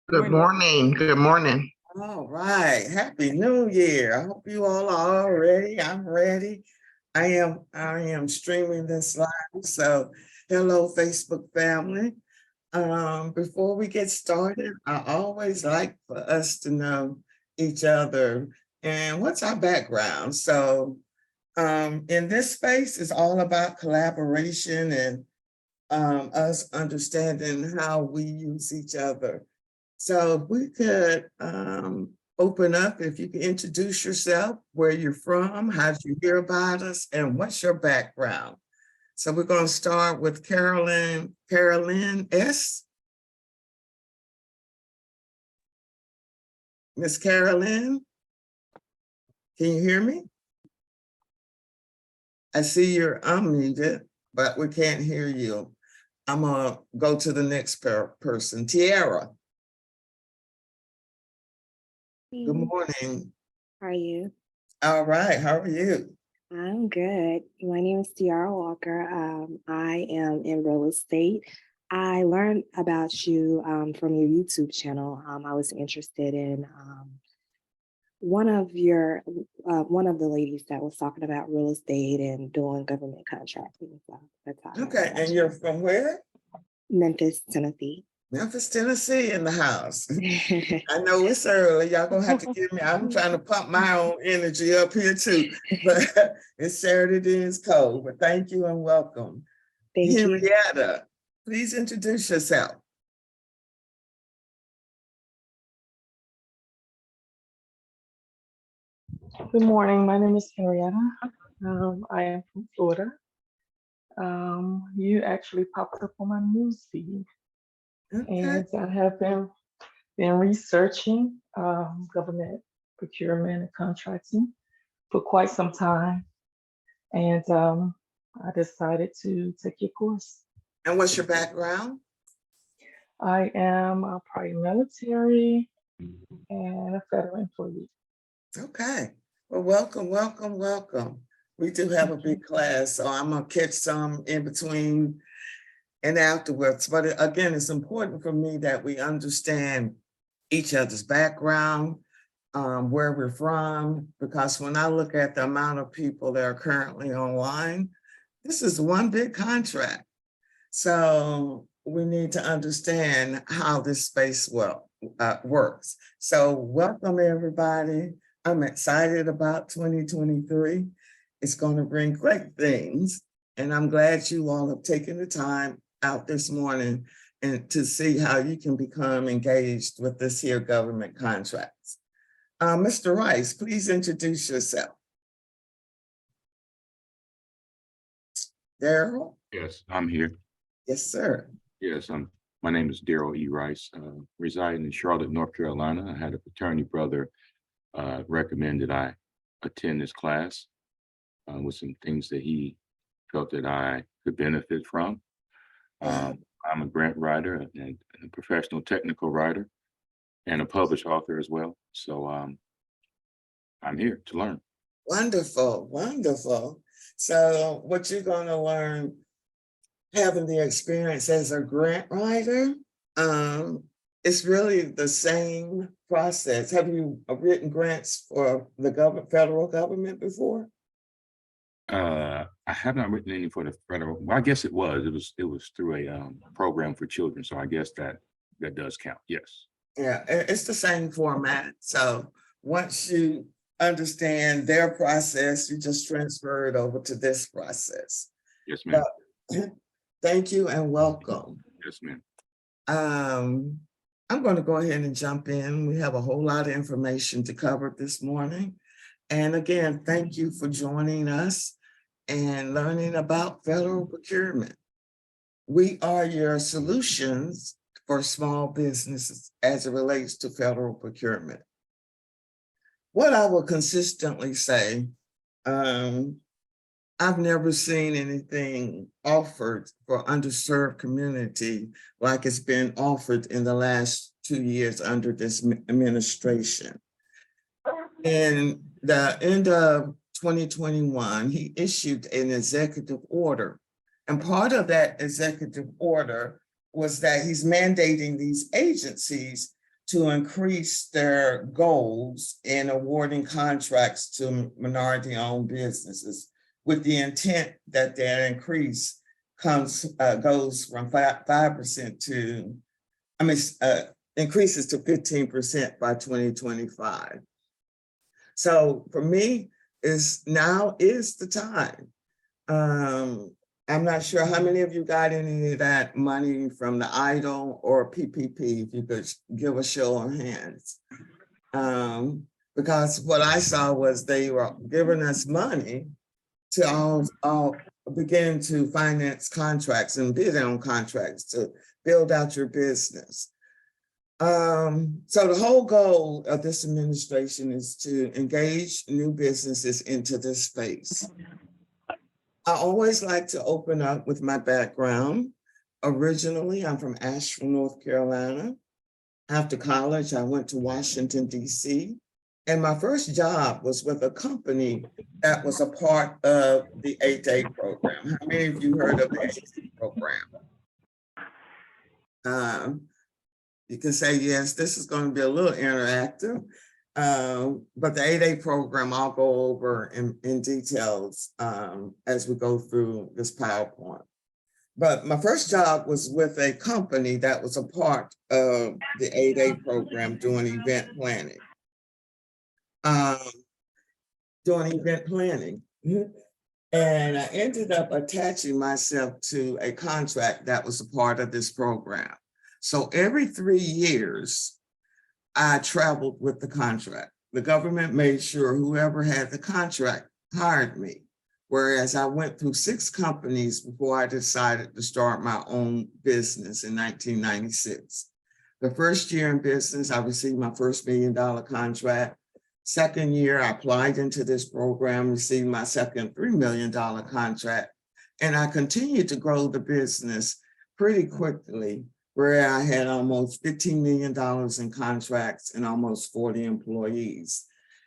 Good Morning. morning. Good morning. All right. Happy New Year. I hope you all are all ready. I'm ready. I am streaming this live. So hello, Facebook family. Before we get started, I always like for us to know each other and what's our background. So in this space is all about collaboration and us understanding how we use each other. So if we could open up, if you could introduce yourself, where you're from, how did you hear about us, and what's your background? So we're going to start with Carolyn S. Miss Carolyn, can you hear me? I see you're unmuted, but we can't hear you. I'm going to go to the next person, Tiara. Good morning. How are you? All right. How are you? I'm good. My name is Tiara Walker. I am in real estate. I learned about you from your YouTube channel. I was interested in one of the ladies that was talking about real estate and doing government contracting. So that's how I learned Okay. about And you. you're from where? Memphis, Tennessee. Memphis, Tennessee in the house. I know it's early. Y'all gonna have to give me, I'm trying to pump my own energy up here too. But it's Saturday, it's cold. But thank you and welcome. Thank you. Henrietta, please introduce yourself. Good morning. My name is Henrietta. I am from Florida. You actually popped up on my news feed, Okay. and I have been researching government procurement and contracting for quite some time, and I decided to take your course. And what's your background? I am a prior military and a federal employee. Okay. Well, welcome, welcome, welcome. We do have a big class, so I'm gonna catch some in between and afterwards. But again, it's important for me that we understand each other's background, where we're from, because when I look at the amount of people that are currently online, this is one big contract. So we need to understand how this space works. So welcome, everybody. I'm excited about 2023. It's going to bring great things. And I'm glad you all have taken the time out this morning and to see how you can become engaged with this here government contracts. Mr. Rice, please introduce yourself. Daryl? Yes, I'm here. Yes, sir. Yes, my name is Daryl E. Rice, residing in Charlotte, North Carolina. I had a fraternity brother recommend that I attend this class with some things that he felt that I could benefit from. I'm a grant writer and a professional technical writer and a published author as well. So I'm here to learn. Wonderful, wonderful. So what you're going to learn, having the experience as a grant writer, it's really the same process. Have you written grants for the federal government before? I have not written any for the federal. Well, I guess it was through a program for children. So I guess that does count. Yes. Yeah, it's the same format. So once you understand their process, you just transfer it over to this process. Yes, ma'am. Thank you and welcome. Yes, ma'am. I'm going to go ahead and jump in. We have a whole lot of information to cover this morning. And again, thank you for joining us and learning about federal procurement. We are your solutions for small businesses as it relates to federal procurement. What I will consistently say, I've never seen anything offered for underserved community like it's been offered in the last 2 years under this administration. In the end of 2021, he issued an executive order. And part of that executive order was that he's mandating these agencies to increase their goals in awarding contracts to minority-owned businesses with the intent that that increase goes from 5% to, increases to 15% by 2025. So for me, now is the time. I'm not sure how many of you got any of that money from the EIDL or PPP, if you could give a show of hands. Because what I saw was they were giving us money to all begin to finance contracts and bid on contracts to build out your business. So the whole goal of this administration is to engage new businesses into this space. I always like to open up with my background. Originally, I'm from Asheville, North Carolina. After college, I went to Washington, D.C. And my first job was with a company that was a part of the 8-day program. How many of you heard of the 8-day program? You can say, yes, this is going to be a little interactive. But the 8-day program, I'll go over in details as we go through this PowerPoint. But my first job was with a company that was a part of the 8-day program doing event planning. And I ended up attaching myself to a contract that was a part of this program. So every 3 years, I traveled with the contract. The government made sure whoever had the contract hired me, whereas I went through 6 companies before I decided to start my own business in 1996. The first year in business, I received my first $1 million contract. Second year, I applied into this program, received my second $3 million contract, and I continued to grow the business pretty quickly, where I had almost $15 million in contracts and almost 40 employees.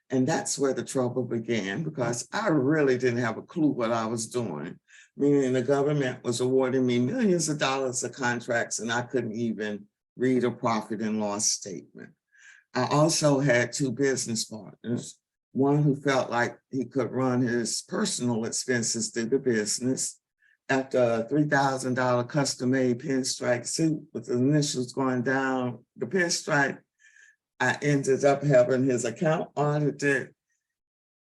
And that's where the trouble began, because I really didn't have a clue what I was doing, meaning the government was awarding me millions of dollars of contracts and I couldn't even read a profit and loss statement. I also had 2 business partners, one who felt like he could run his personal expenses through the business. After a $3,000 custom-made pinstripe suit with the initials going down the pinstripe, I ended up having his account audited.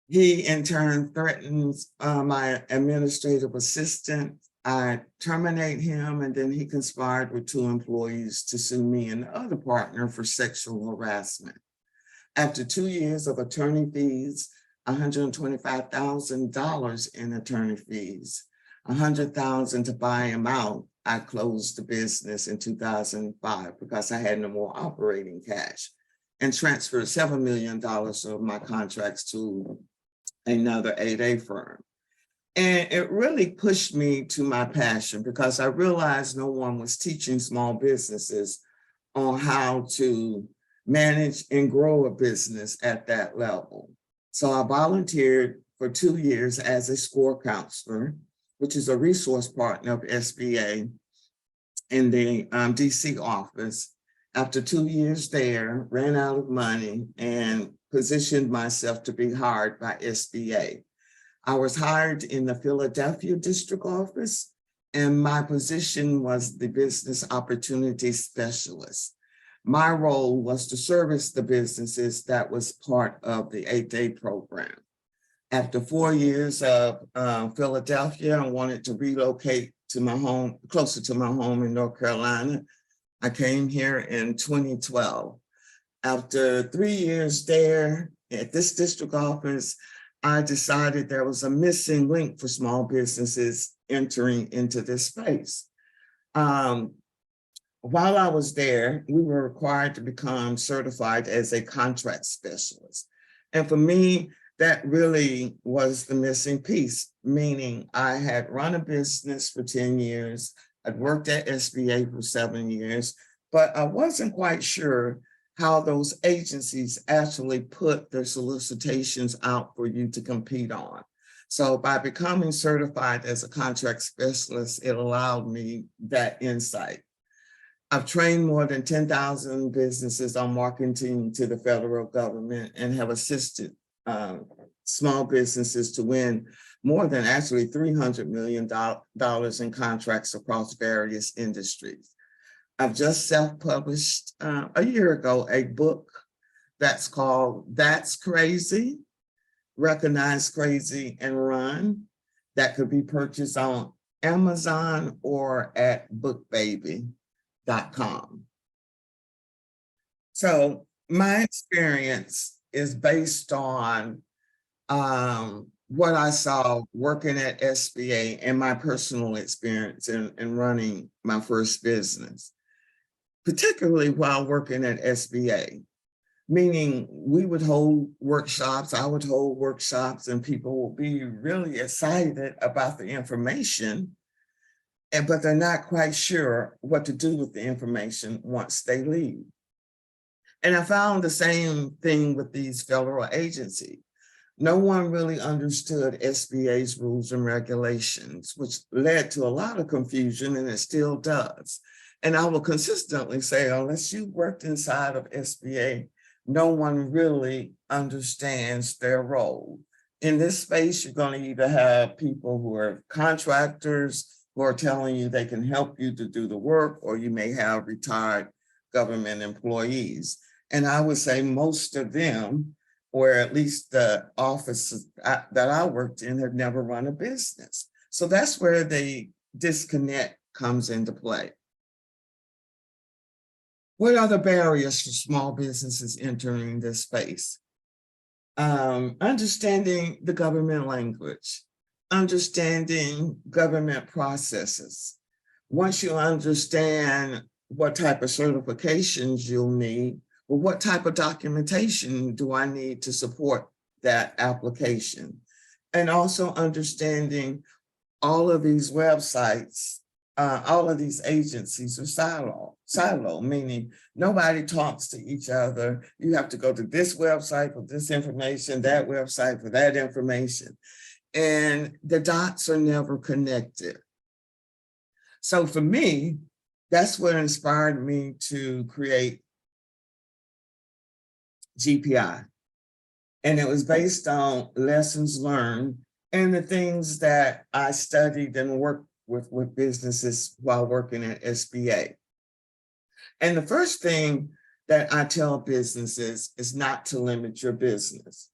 He in turn threatens my administrative assistant. I terminate him, and then he conspired with 2 employees to sue me and the other partner for sexual harassment. After 2 years of attorney fees, $125,000 in attorney fees, $100,000 to buy him out, I closed the business in 2005 because I had no more operating cash, and transferred $7 million of my contracts to another 8-day firm. And it really pushed me to my passion, because I realized no one was teaching small businesses on how to manage and grow a business at that level. So I volunteered for 2 years as a SCORE counselor, which is a resource partner of SBA in the DC office. After 2 years there, ran out of money and positioned myself to be hired by SBA. I was hired in the Philadelphia district office, and my position was the business opportunity specialist. My role was to service the businesses that was part of the 8-day program. After 4 years of Philadelphia, I wanted to relocate to my home, closer to my home in North Carolina. I came here in 2012. After 3 years there at this district office, I decided there was a missing link for small businesses entering into this space. While I was there, we were required to become certified as a contract specialist. And for me, that really was the missing piece, meaning I had run a business for 10 years. I'd worked at SBA for 7 years, but I wasn't quite sure how those agencies actually put their solicitations out for you to compete on. So by becoming certified as a contract specialist, it allowed me that insight. I've trained more than 10,000 businesses on marketing to the federal government and have assisted small businesses to win more than actually $300 million in contracts across various industries. I've just self-published a year ago a book that's called That's Crazy, Recognize Crazy and Run, that could be purchased on Amazon or at bookbaby.com. So my experience is based on what I saw working at SBA and my personal experience in running my first business, particularly while working at SBA, meaning we would hold workshops, I would hold workshops, and people will be really excited about the information, but they're not quite sure what to do with the information once they leave. And I found the same thing with these federal agencies. No one really understood SBA's rules and regulations, which led to a lot of confusion, and it still does. And I will consistently say, unless you worked inside of SBA, no one really understands their role. In this space, you're going to either have people who are contractors who are telling you they can help you to do the work, or you may have retired government employees. And I would say most of them, or at least the offices that I worked in, have never run a business. So that's where the disconnect comes into play. What are the barriers for small businesses entering this space? Understanding the government language, understanding government processes. Once you understand what type of certifications you'll need, well, what type of documentation do I need to support that application? And also understanding all of these websites, all of these agencies are silo, meaning nobody talks to each other. You have to go to this website for this information, that website for that information. And the dots are never connected. So for me, that's what inspired me to create GPI. And it was based on lessons learned and the things that I studied and worked with businesses while working at SBA. And the first thing that I tell businesses is not to limit your business.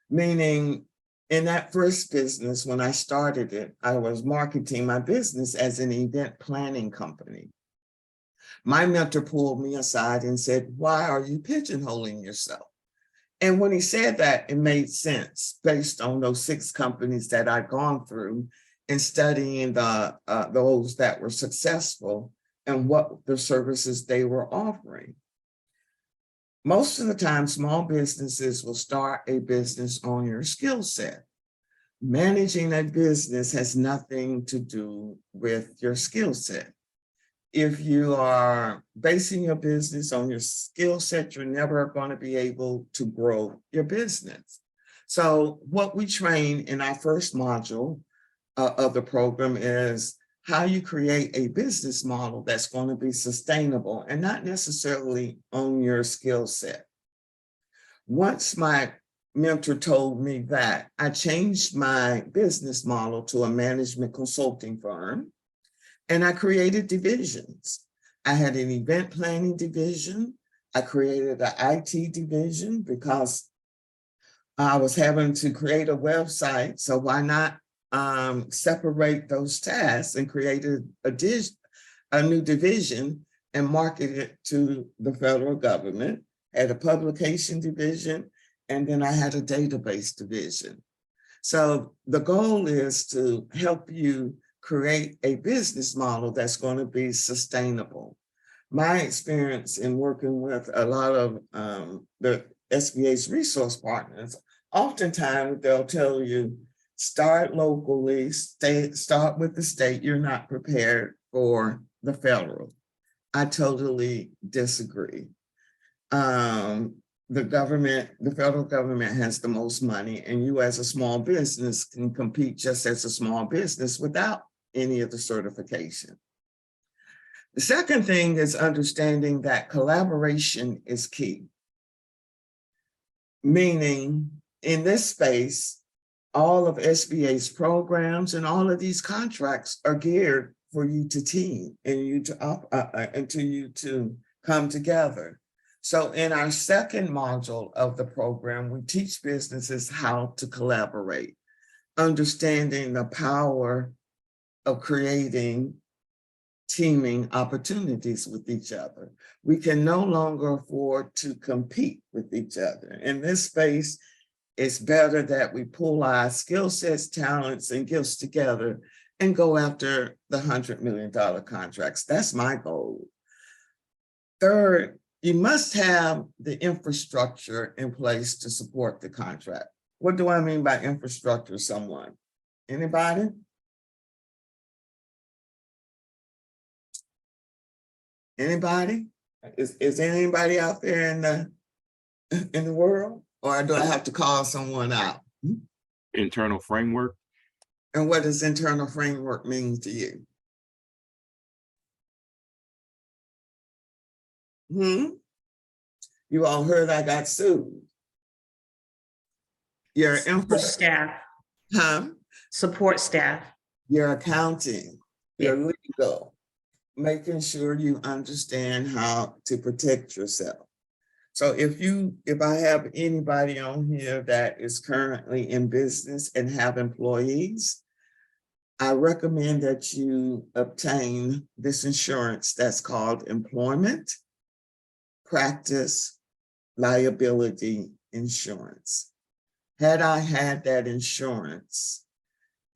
Meaning, in that first business, when I started it, I was marketing my business as an event planning company. My mentor pulled me aside and said, "Why are you pigeonholing yourself?" And when he said that, it made sense based on those 6 companies that I'd gone through and studying those that were successful and what the services they were offering. Most of the time, small businesses will start a business on your skill set. Managing that business has nothing to do with your skill set. If you are basing your business on your skill set, you're never going to be able to grow your business. So what we train in our first module of the program is how you create a business model that's going to be sustainable and not necessarily on your skill set. Once my mentor told me that, I changed my business model to a management consulting firm. And I created divisions. I had an event planning division. I created an IT division because I was having to create a website. So why not separate those tasks and create a new division and market it to the federal government? I had a publication division, and then I had a database division. So the goal is to help you create a business model that's going to be sustainable. My experience in working with a lot of the SBA's resource partners, oftentimes they'll tell you, start locally, start with the state. You're not prepared for the federal. I totally disagree. The federal government has the most money, and you as a small business can compete just as a small business without any of the certification. The second thing is understanding that collaboration is key. Meaning, in this space, all of SBA's programs and all of these contracts are geared for you to team and you to come together. So in our second module of the program, we teach businesses how to collaborate, understanding the power of creating teaming opportunities with each other. We can no longer afford to compete with each other. In this space, it's better that we pull our skill sets, talents, and gifts together and go after the $100 million contracts. That's my goal. Third, you must have the infrastructure in place to support the contract. What do I mean by infrastructure, someone? Anybody? Anybody? Is anybody out there in the world? Or do I have to call someone out? Internal framework. And what does internal framework mean to you? You all heard I got sued. Your Support staff, support staff. your accounting, your legal, making sure you understand how to protect yourself. So if I have anybody on here that is currently in business and have employees, I recommend that you obtain this insurance that's called employment practice liability insurance. Had I had that insurance,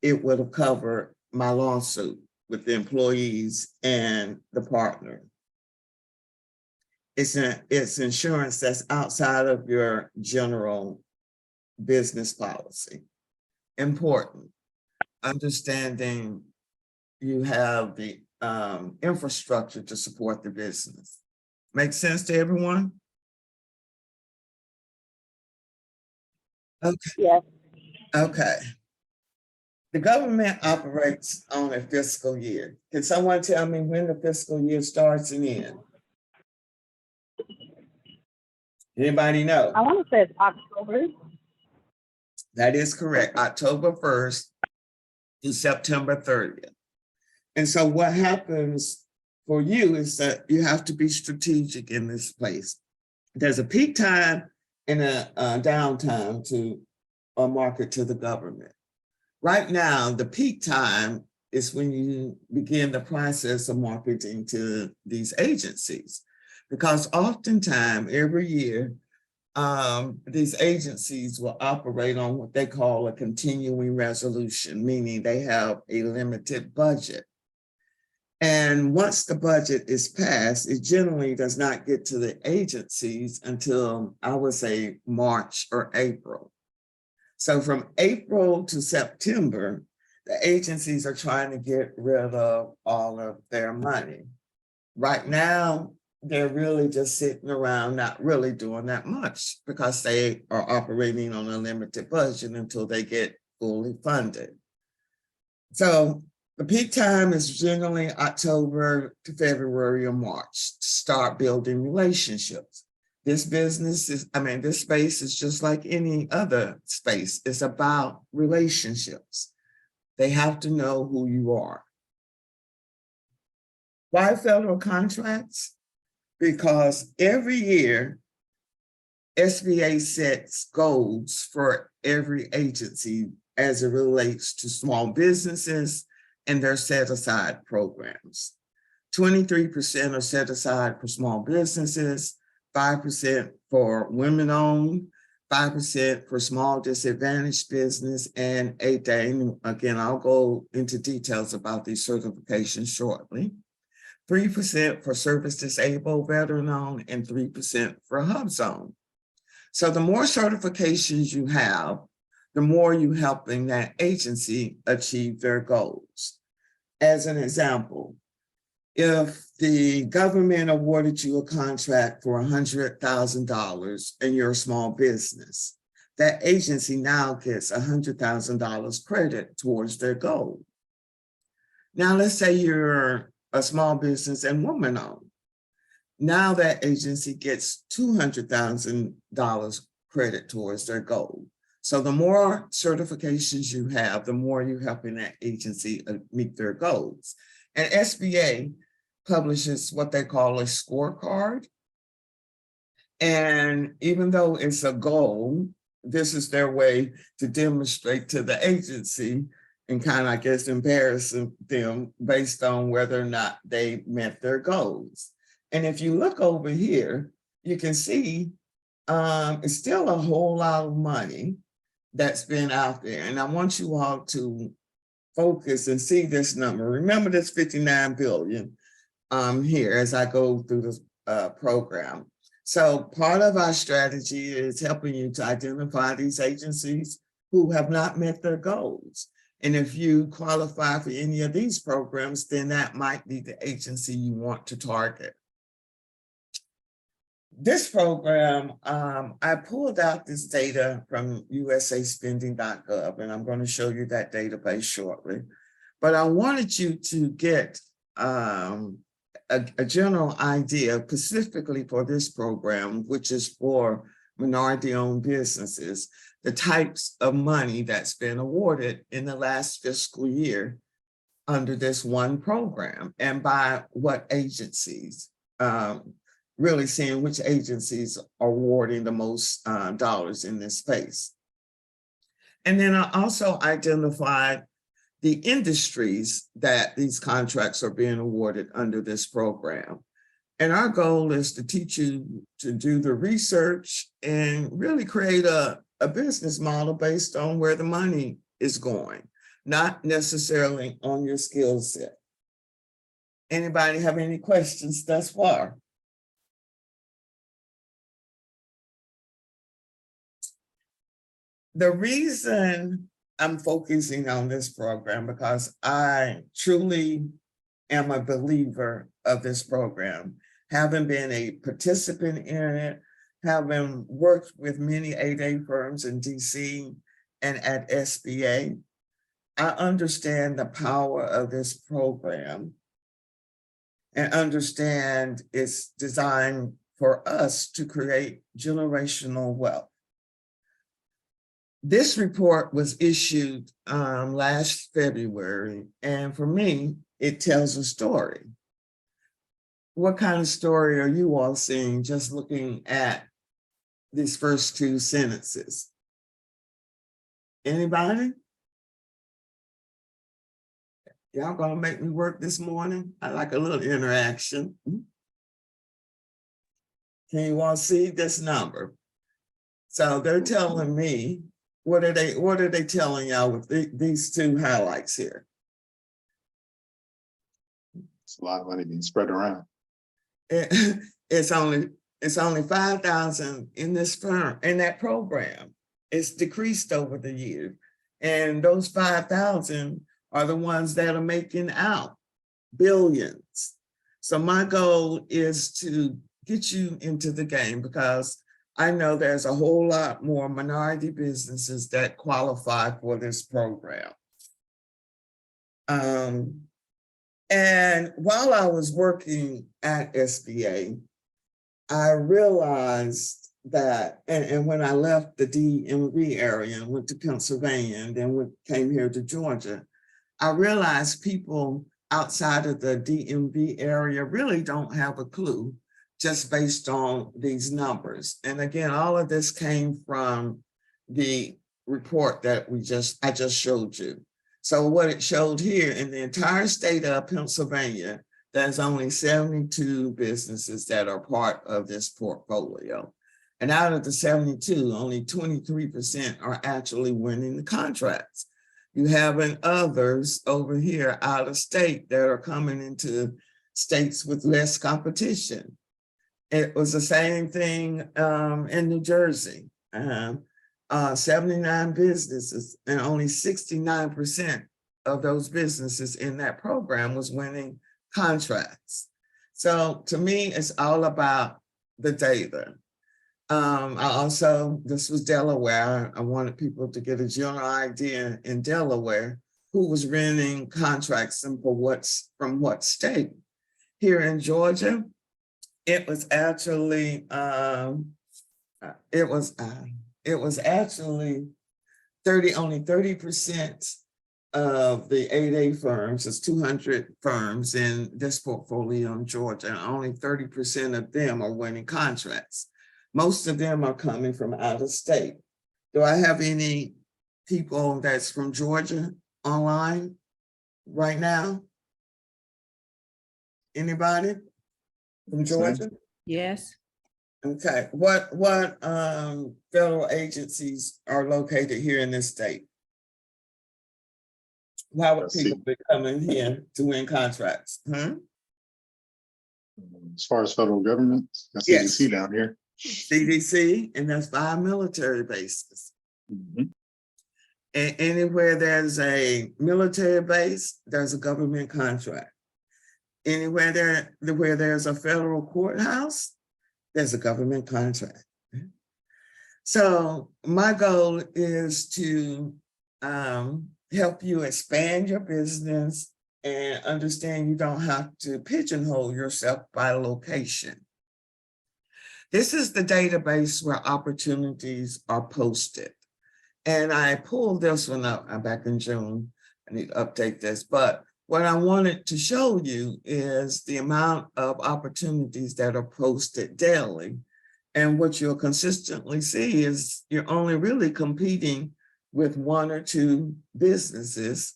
it would have covered my lawsuit with the employees and the partner. It's insurance that's outside of your general business policy. Important. Understanding you have the infrastructure to support the business. Make sense to everyone? Okay. Yes. Okay. The government operates on a fiscal year. Can someone tell me when the fiscal year starts and ends? Anybody know? I want to say it's October. That is correct, October 1st to September 30th. And so what happens for you is that you have to be strategic in this place. There's a peak time and a downtime to market to the government. Right now, the peak time is when you begin the process of marketing to these agencies, because oftentimes every year, these agencies will operate on what they call a continuing resolution, meaning they have a limited budget. And once the budget is passed, it generally does not get to the agencies until, I would say, March or April. So from April to September, the agencies are trying to get rid of all of their money. Right now, they're really just sitting around, not really doing that much because they are operating on a limited budget until they get fully funded. So the peak time is generally October to February or March to start building relationships. This space is just like any other space. It's about relationships. They have to know who you are. Why federal contracts? Because every year, SBA sets goals for every agency as it relates to small businesses and their set-aside programs. 23% are set aside for small businesses, 5% for women-owned, 5% for small disadvantaged business, and 8%, again, I'll go into details about these certifications shortly, 3% for service disabled, veteran-owned, and 3% for HubZone. So the more certifications you have, the more you're helping that agency achieve their goals. As an example, if the government awarded you a contract for $100,000 and you're a small business, that agency now gets $100,000 credit towards their goal. Now, let's say you're a small business and woman-owned. Now that agency gets $200,000 credit towards their goal. So the more certifications you have, the more you're helping that agency meet their goals. And SBA publishes what they call a scorecard. And even though it's a goal, this is their way to demonstrate to the agency and kind of, I guess, embarrass them based on whether or not they met their goals. And if you look over here, you can see it's still a whole lot of money that's been out there. And I want you all to focus and see this number. Remember this 59 billion here as I go through this program. So part of our strategy is helping you to identify these agencies who have not met their goals. And if you qualify for any of these programs, then that might be the agency you want to target. This program, I pulled out this data from usaspending.gov, and I'm going to show you that database shortly. But I wanted you to get a general idea specifically for this program, which is for minority-owned businesses, the types of money that's been awarded in the last fiscal year under this one program, and by what agencies, really seeing which agencies are awarding the most dollars in this space. And then I also identified the industries that these contracts are being awarded under this program. And our goal is to teach you to do the research and really create a business model based on where the money is going, not necessarily on your skill set. Anybody have any questions thus far? The reason I'm focusing on this program because I truly am a believer of this program, having been a participant in it, having worked with many 8A firms in DC and at SBA. I understand the power of this program and understand it's designed for us to create generational wealth. This report was issued last February, and for me, it tells a story. What kind of story are you all seeing just looking at these first two sentences? Anybody? Y'all gonna make me work this morning? I like a little interaction. Can you all see this number? So they're telling me, what are they telling y'all with these two highlights here? It's a lot of money being spread around. It's only 5,000 in this firm, in that program. It's decreased over the year. And those 5,000 are the ones that are making out billions. So my goal is to get you into the game because I know there's a whole lot more minority businesses that qualify for this program. And while I was working at SBA, I realized that, and when I left the DMV area and went to Pennsylvania and then came here to Georgia, I realized people outside of the DMV area really don't have a clue just based on these numbers. And again, all of this came from the report that I just showed you. So what it showed here in the entire state of Pennsylvania, there's only 72 businesses that are part of this portfolio. And out of the 72, only 23% are actually winning the contracts. You have others over here out of state that are coming into states with less competition. It was the same thing in New Jersey. 79 businesses and only 69% of those businesses in that program was winning contracts. So to me, it's all about the data. This was Delaware. I wanted people to get a general idea in Delaware who was renting contracts and from what state. Here in Georgia, it was actually actually only 30% of the 8A firms. It's 200 firms in this portfolio in Georgia, and only 30% of them are winning contracts. Most of them are coming from out of state. Do I have any people that's from Georgia online right now? Anybody from Georgia? Yes. Okay, what federal agencies are located here in this state? Why would Let's see. people be coming here to win contracts? As far as federal government, that's Yes. CDC down here. CDC, and that's 5 military bases. Mhm. And anywhere there's a military base, there's a government contract. Anywhere where there's a federal courthouse, there's a government contract. So my goal is to help you expand your business and understand you don't have to pigeonhole yourself by location. This is the database where opportunities are posted. And I pulled this one up back in June. I need to update this, but what I wanted to show you is the amount of opportunities that are posted daily. And what you'll consistently see is you're only really competing with 1 or 2 businesses,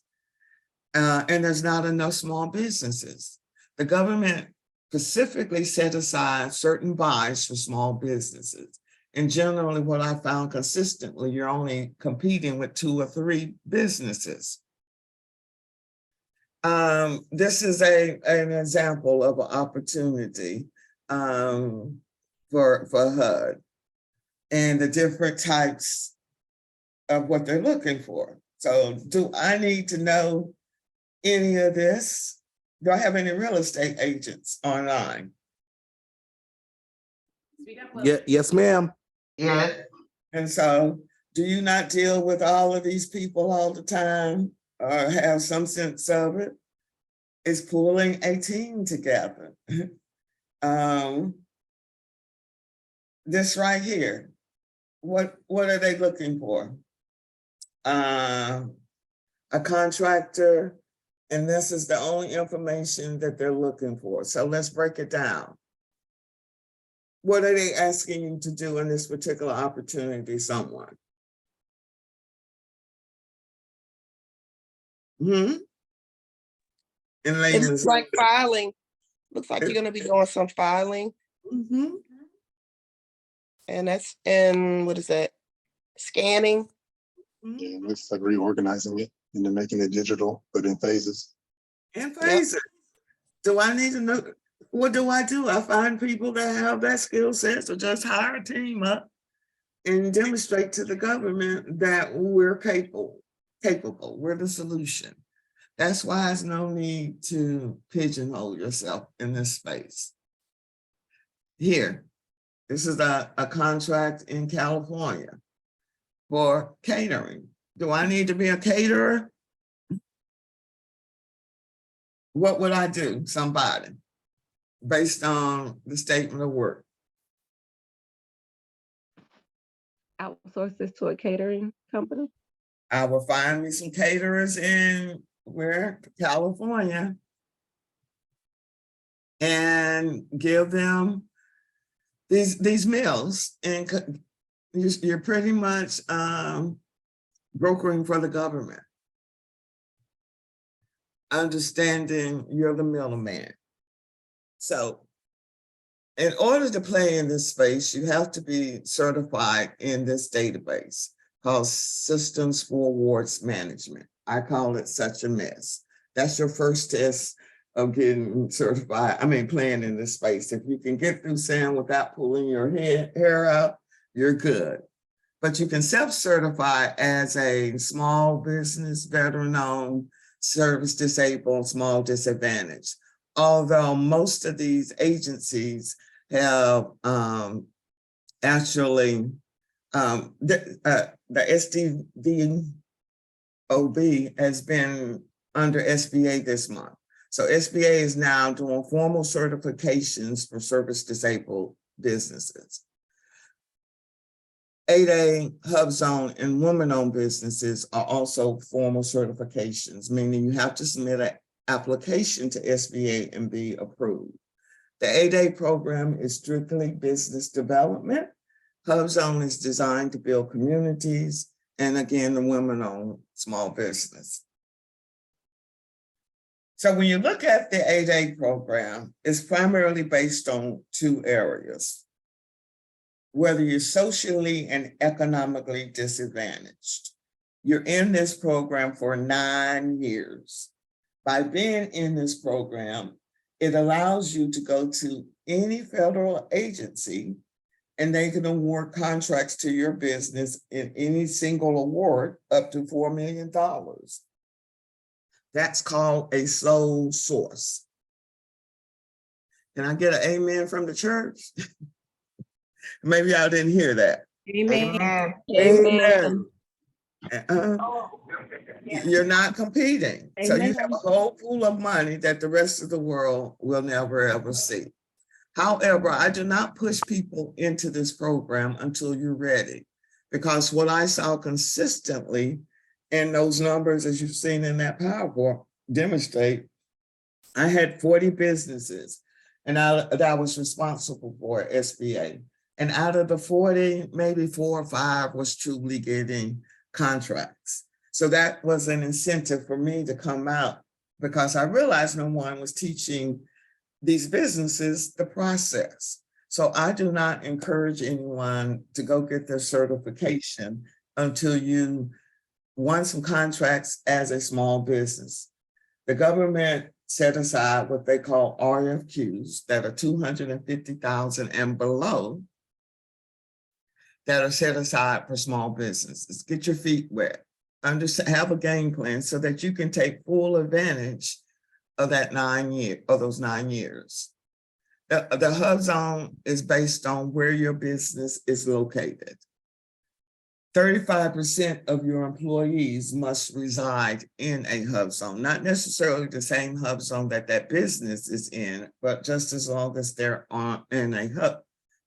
and there's not enough small businesses. The government specifically set aside certain buys for small businesses. And generally what I found consistently, you're only competing with 2 or 3 businesses. This is an example of an opportunity for HUD and the different types of what they're looking for. So do I need to know any of this? Do I have any real estate agents online? Yeah, yes, ma'am. Yeah. And so do you not deal with all of these people all the time or have some sense of it? It's pulling a team together. This right here, what are they looking for? A contractor, and this is the only information that they're looking for. So let's break it down. What are they asking you to do in this particular opportunity, someone? In It layman's looks like filing. Looks like you're gonna be doing some filing, and that's in, what is that? Scanning. Yeah, it looks like reorganizing it and then making it digital, but in phases. And phases. Do I need to know? What do? I find people that have that skill set, or just hire a team up and demonstrate to the government that we're capable, we're the solution. That's why there's no need to pigeonhole yourself in this space. Here, this is a contract in California for catering. Do I need to be a caterer? What would I do? Somebody, based on the statement of work. Outsource this to a catering company. I will find me some caterers in California, and give them these meals, and you're pretty much brokering for the government, understanding you're the middleman. So in order to play in this space, you have to be certified in this database called Systems for Awards Management. I call it such a mess. That's your first test of getting certified. Playing in this space. If you can get through SAM without pulling your hair out, you're good. But you can self-certify as a small business, veteran-owned, service disabled, small disadvantaged. Although most of these agencies have actually the SDV OB has been under SBA this month. So SBA is now doing formal certifications for service disabled businesses. 8A, Hub Zone, and women-owned businesses are also formal certifications, meaning you have to submit an application to SBA and be approved. The 8A program is strictly business development. Hub Zone is designed to build communities, and again, the women-owned small business. So when you look at the 8A program, it's primarily based on two areas. Whether you're socially and economically disadvantaged. You're in this program for 9 years. By being in this program, it allows you to go to any federal agency and they can award contracts to your business in any single award up to $4 million. That's called a sole source. Can I get an amen from the church? Maybe y'all didn't hear that. Amen. Amen. You're not competing. So you have a whole pool of money that the rest of the world will never ever see. However, I do not push people into this program until you're ready, because what I saw consistently in those numbers, as you've seen in that PowerPoint, demonstrate, I had 40 businesses and that I was responsible for SBA. And out of the 40, maybe 4 or 5 was truly getting contracts. So that was an incentive for me to come out, because I realized no one was teaching these businesses the process. So I do not encourage anyone to go get their certification until you won some contracts as a small business. The government set aside what they call RFQs that are $250,000 and below, that are set aside for small businesses. Get your feet wet. Have a game plan so that you can take full advantage of that 9 years, of those 9 years. The Hub Zone is based on where your business is located. 35% of your employees must reside in a Hub Zone, not necessarily the same Hub Zone that that business is in, but just as long as they're in a hub,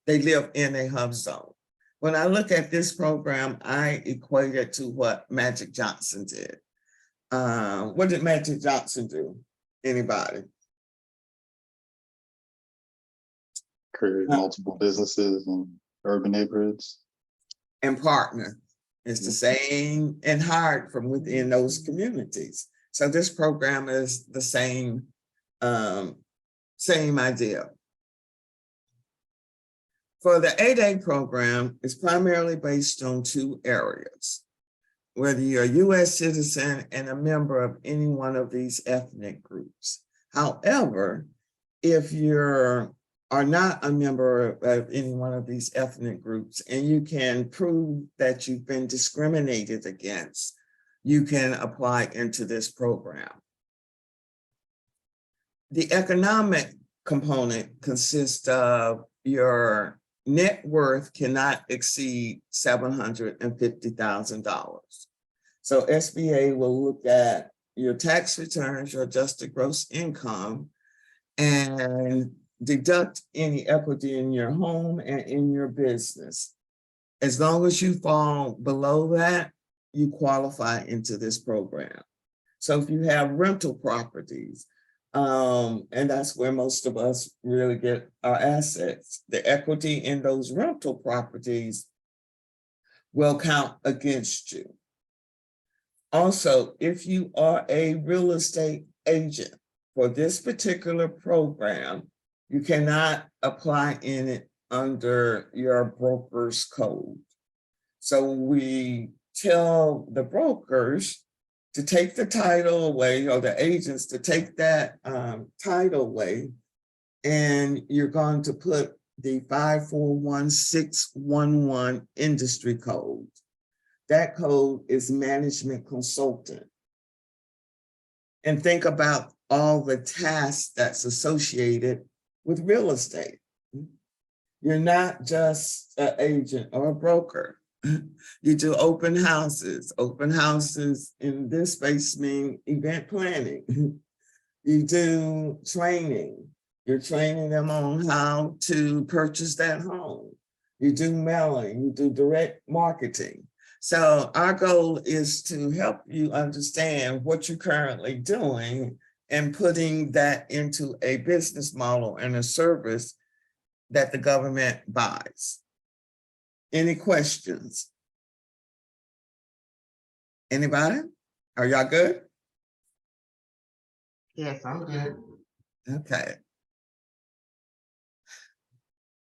they live in a Hub Zone. When I look at this program, I equate it to what Magic Johnson did. What did Magic Johnson do? Anybody? Create multiple businesses in urban neighborhoods. And partner. It's the same, and hired from within those communities. So this program is the same, same idea. For the 8A program, it's primarily based on 2 areas. Whether you're a US citizen and a member of any one of these ethnic groups. However, if you're not a member of any one of these ethnic groups and you can prove that you've been discriminated against, you can apply into this program. The economic component consists of your net worth cannot exceed $750,000. So SBA will look at your tax returns, your adjusted gross income, and deduct any equity in your home and in your business. As long as you fall below that, you qualify into this program. So if you have rental properties, and that's where most of us really get our assets, the equity in those rental properties will count against you. Also, if you are a real estate agent for this particular program, you cannot apply in it under your broker's code. So we tell the brokers to take the title away, or the agents to take that title away, and you're going to put the 541611 industry code. That code is management consultant. And think about all the tasks that's associated with real estate. You're not just an agent or a broker. You do open houses. Open houses in this space mean event planning. You do training. You're training them on how to purchase that home. You do mailing, you do direct marketing. So our goal is to help you understand what you're currently doing and putting that into a business model and a service that the government buys. Any questions? Anybody? Are y'all good? Yes, I'm good. Okay.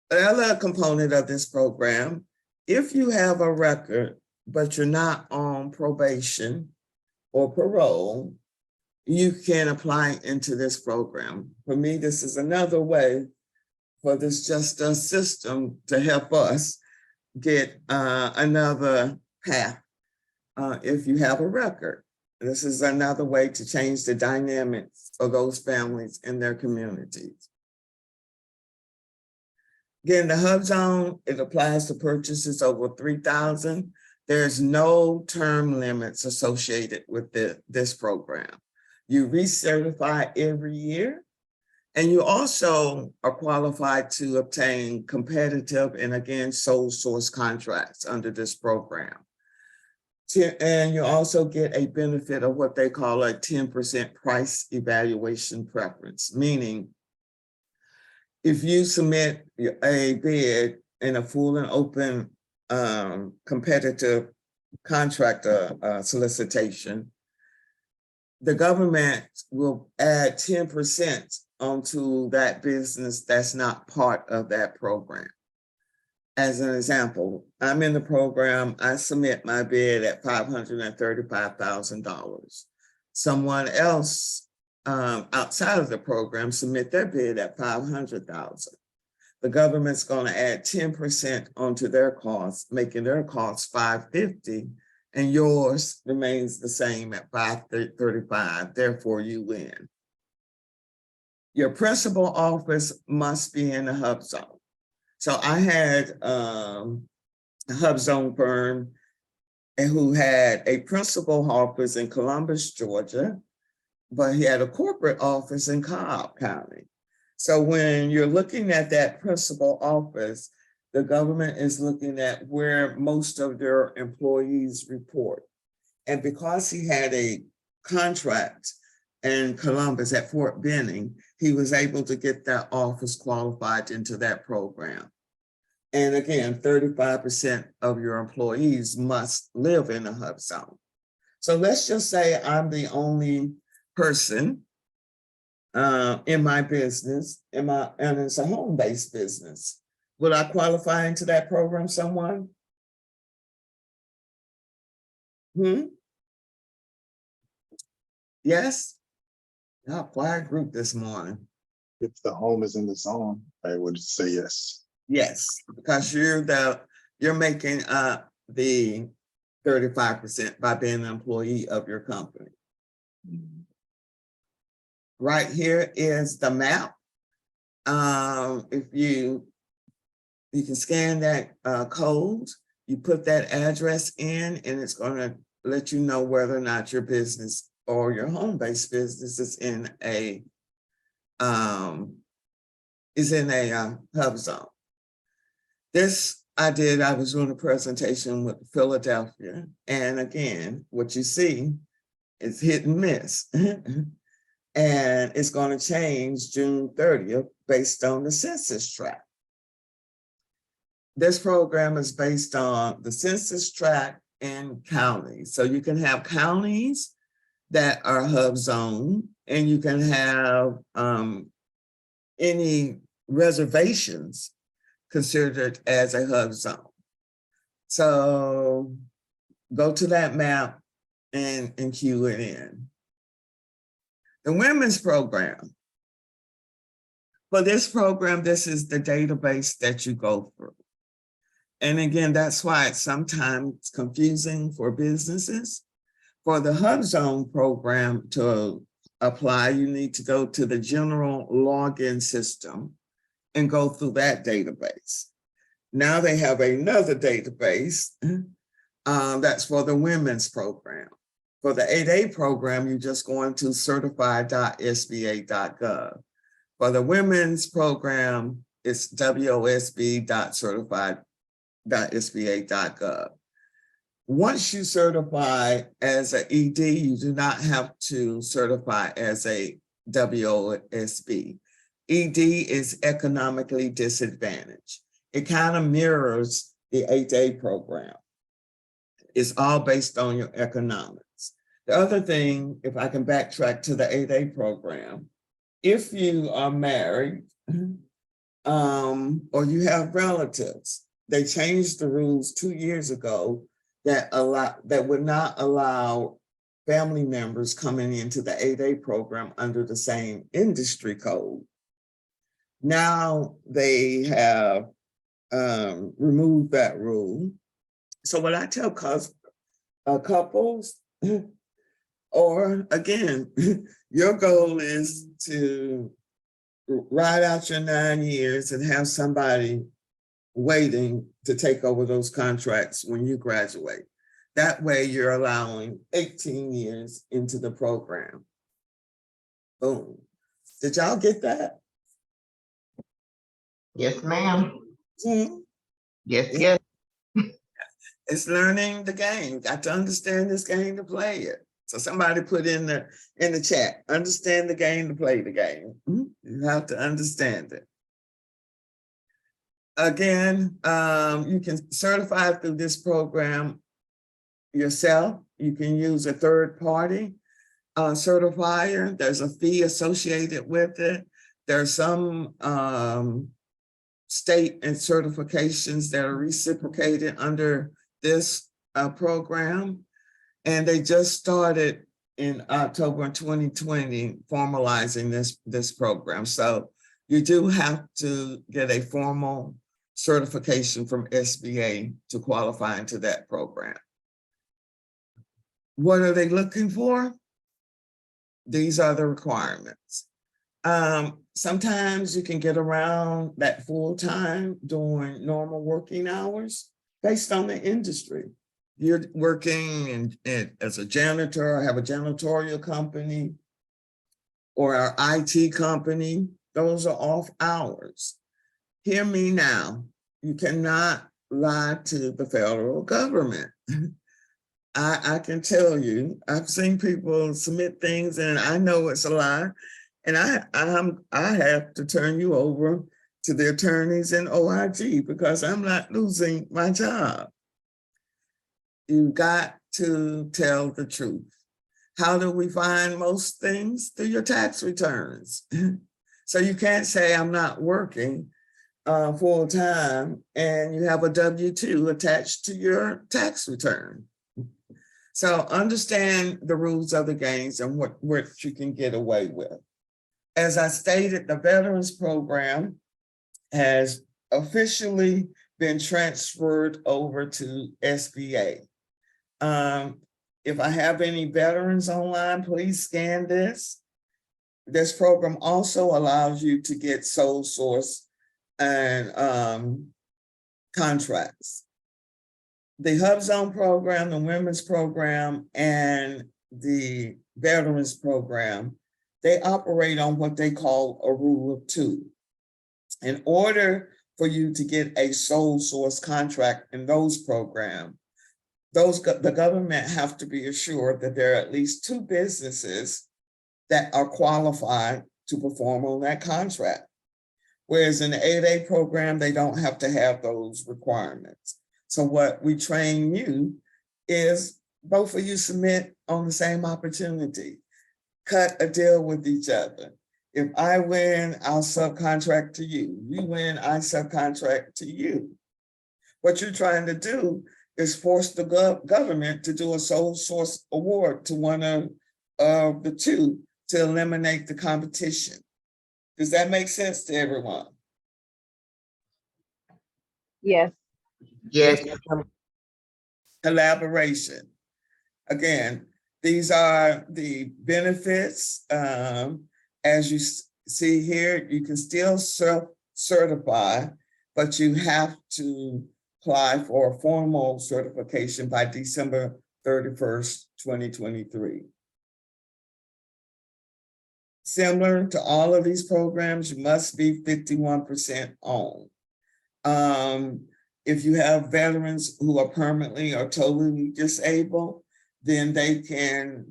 Another component of this program, if you have a record, but you're not on probation or parole, you can apply into this program. For me, this is another way for this justice system to help us get another path. If you have a record, this is another way to change the dynamics of those families in their communities. Again, the HUB zone, it applies to purchases over 3,000. There's no term limits associated with this program. You recertify every year, and you also are qualified to obtain competitive and again, sole source contracts under this program. And you also get a benefit of what they call a 10% price evaluation preference, meaning if you submit a bid in a full and open competitive contractor solicitation, the government will add 10% onto that business that's not part of that program. As an example, I'm in the program, I submit my bid at $535,000. Someone else outside of the program submit their bid at $500,000. The government's going to add 10% onto their costs, making their costs $550,000, and yours remains the same at $535,000. Therefore, you win. Your principal office must be in the HUB zone. So I had a HUB zone firm who had a principal office in Columbus, Georgia, but he had a corporate office in Cobb County. So when you're looking at that principal office, the government is looking at where most of their employees report. And because he had a contract in Columbus at Fort Benning, he was able to get that office qualified into that program. And again, 35% of your employees must live in a HUB zone. So let's just say I'm the only person in my business, and it's a home-based business. Would I qualify into that program, someone? Yes? Y'all quiet group this morning. If the home is in the zone, I would say yes. Yes, because you're making up the 35% by being an employee of your company. Right here is the map. If you can scan that code, you put that address in, and it's going to let you know whether or not your business or your home-based business is in a HUB zone. This I was doing a presentation with Philadelphia, and again, what you see is hit and miss. And it's going to change June 30th based on the census tract. This program is based on the census tract and counties. So you can have counties that are HUB zone, and you can have any reservations considered as a HUB zone. So go to that map and cue it in. The women's program. For this program, this is the database that you go through. And again, that's why it's sometimes confusing for businesses. For the HUB zone program to apply, you need to go to the general login system and go through that database. Now they have another database that's for the women's program. For the 8A program, you just go into certified.sba.gov. For the women's program, it's wosb.certified.sba.gov. Once you certify as an ED, you do not have to certify as a WOSB. ED is economically disadvantaged. It kind of mirrors the 8A program. It's all based on your economics. The other thing, if I can backtrack to the 8A program, if you are married or you have relatives, they changed the rules 2 years ago that would not allow family members coming into the 8A program under the same industry code. Now they have removed that rule. So what I tell couples, or again, your goal is to ride out your 9 years and have somebody waiting to take over those contracts when you graduate. That way you're allowing 18 years into the program. Boom. Did y'all get that? Yes, ma'am. Hmm? Yes, Yeah. yes. It's learning the game. Got to understand this game to play it. So somebody put in the chat, understand the game to play the game. You have to understand it. Again, you can certify through this program yourself. You can use a third party certifier. There's a fee associated with it. There's some state and certifications that are reciprocated under this program. And they just started in October 2020, formalizing this program. So you do have to get a formal certification from SBA to qualify into that program. What are they looking for? These are the requirements. Sometimes you can get around that full time during normal working hours based on the industry. You're working as a janitor, or have a janitorial company, or our IT company. Those are off hours. Hear me now. You cannot lie to the federal government. I can tell you, I've seen people submit things and I know it's a lie. And I have to turn you over to the attorneys in OIG because I'm not losing my job. You got to tell the truth. How do we find most things? Through your tax returns. So you can't say I'm not working full time and you have a W-2 attached to your tax return. So understand the rules of the games and what you can get away with. As I stated, the Veterans Program has officially been transferred over to SBA. If I have any veterans online, please scan this. This program also allows you to get sole source and contracts. The Hub Zone program, the Women's program, and the Veterans program, they operate on what they call a rule of two. In order for you to get a sole source contract in those programs, the government have to be assured that there are at least 2 businesses that are qualified to perform on that contract. Whereas in the 8A program, they don't have to have those requirements. So what we train you is both of you submit on the same opportunity, cut a deal with each other. If I win, I'll subcontract to you. You win, I subcontract to you. What you're trying to do is force the government to do a sole source award to one of the 2 to eliminate the competition. Does that make sense to everyone? Yes. Yes. Collaboration. Again, these are the benefits. As you see here, you can still self-certify but you have to apply for a formal certification by December 31st, 2023. Similar to all of these programs, you must be 51% owned. If you have veterans who are permanently or totally disabled, then they can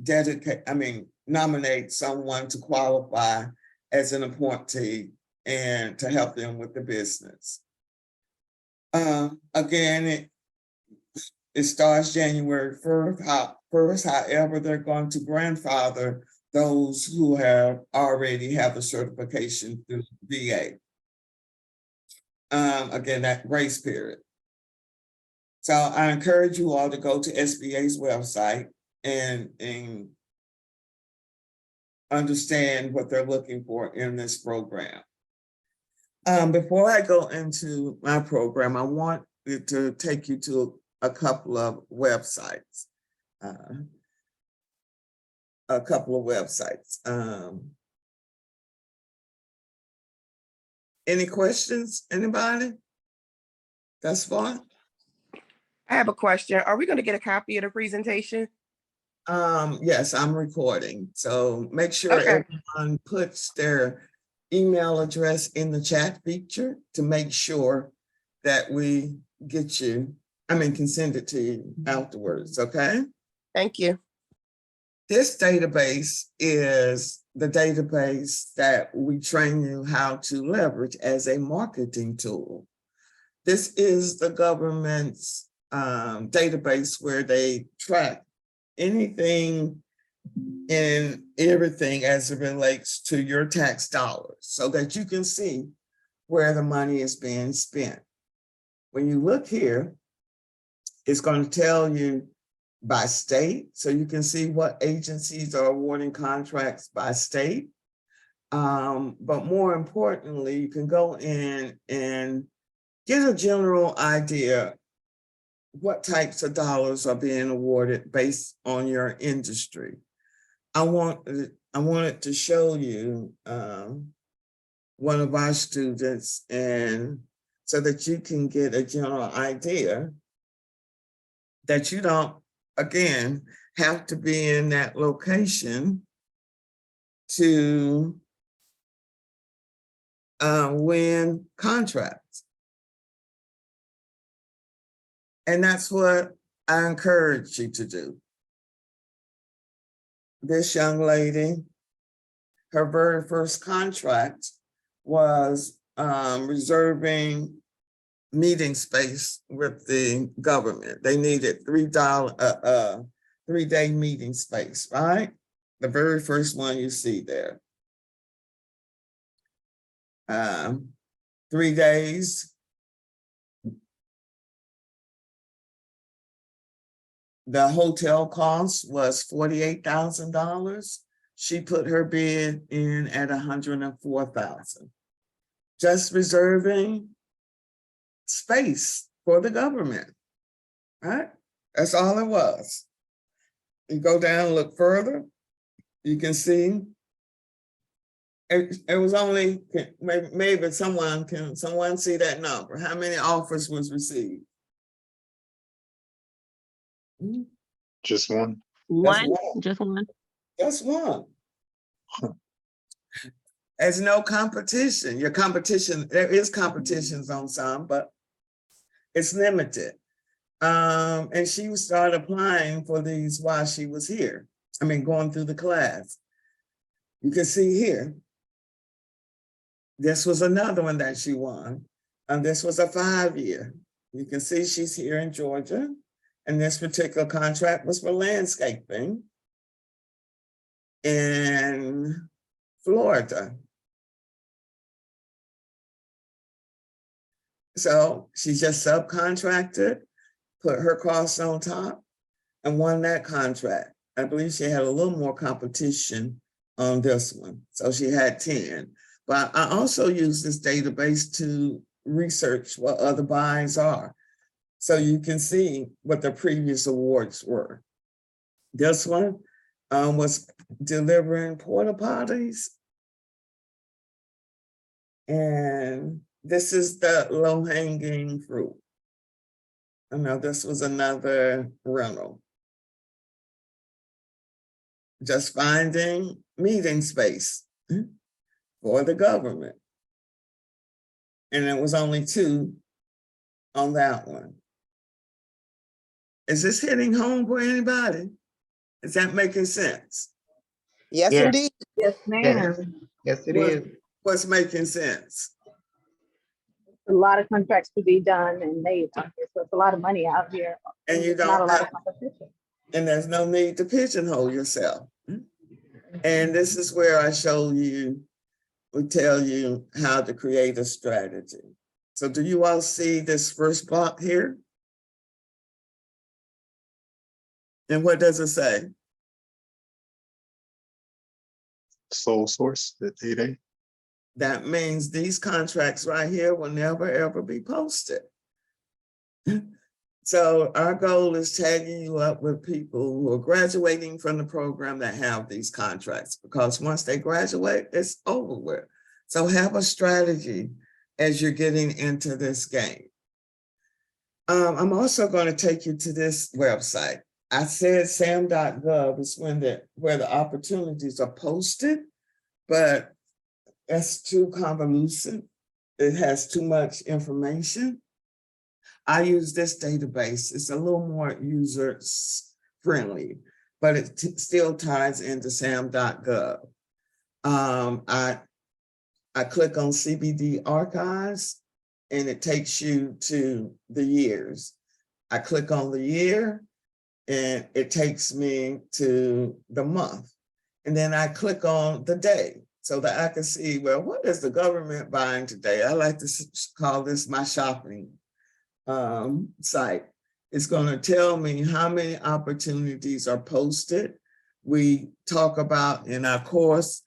nominate someone to qualify as an appointee and to help them with the business. Again, it starts January 1st. However, they're going to grandfather those who already have a certification through VA. Again, that grace period. So I encourage you all to go to SBA's website and understand what they're looking for in this program. Before I go into my program, I want to take you to a couple of websites. Any questions, anybody? Thus far? I have a question. Are we going to get a copy of the presentation? Yes, I'm recording. So make sure Okay. everyone puts their email address in the chat feature to make sure that we get you, can send it to you afterwards, okay? Thank you. This database is the database that we train you how to leverage as a marketing tool. This is the government's database where they track anything and everything as it relates to your tax dollars so that you can see where the money is being spent. When you look here, it's going to tell you by state, so you can see what agencies are awarding contracts by state. But more importantly, you can go in and get a general idea what types of dollars are being awarded based on your industry. I wanted to show you one of our students, and so that you can get a general idea that you don't, again, have to be in that location to win contracts. And that's what I encourage you to do. This young lady, her very first contract was reserving meeting space with the government. They needed $3 3-day meeting space, right? The very first one you see there. 3 days. The hotel cost was $48,000. She put her bid in at $104,000. Just reserving space for the government, right? That's all it was. You go down and look further, you can see it was only, maybe someone see that number? How many offers was received? Just one. Just one. Just one. There's no competition. Your competition, there is competitions on some, but it's limited. And she started applying for these while she was here. Going through the class. You can see here, this was another one that she won. And this was a 5-year. You can see she's here in Georgia. And this particular contract was for landscaping in Florida. So she just subcontracted, put her costs on top, and won that contract. I believe she had a little more competition on this one. So she had 10. But I also use this database to research what other buys are. So you can see what the previous awards were. This one was delivering porta potties. And this is the low hanging fruit. I know this was another rental. Just finding meeting space for the government. And it was only 2 on that one. Is this hitting home for anybody? Is that making sense? Yes, Yes. indeed. Yes, Yes, yes, it is. What's making sense? A lot of contracts to be done and made out here, so it's a lot of money out here. And you Not a don't lot have, of competition. and there's no need to pigeonhole yourself. And this is where I show you, we tell you how to create a strategy. So do you all see this first block here? And what does it say? Sole source at 8A. That means these contracts right here will never, ever be posted. So our goal is tagging you up with people who are graduating from the program that have these contracts, because once they graduate, it's over with. So have a strategy as you're getting into this game. I'm also going to take you to this website. I said sam.gov is where the opportunities are posted, but that's too convoluted. It has too much information. I use this database. It's a little more user friendly, but it still ties into sam.gov. I click on CBD archives and it takes you to the years. I click on the year and it takes me to the month. And then I click on the day so that I can see, well, what is the government buying today? I like to call this my shopping site. It's going to tell me how many opportunities are posted. We talk about in our course,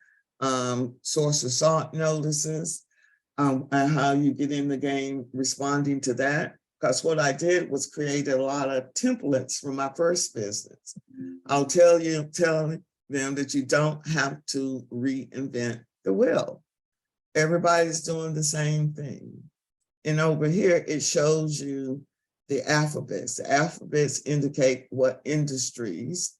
source of salt notices, and how you get in the game responding to that. Because what I did was create a lot of templates for my first business. I'll tell them that you don't have to reinvent the wheel. Everybody's doing the same thing. And over here, it shows you the alphabets. The alphabets indicate what industries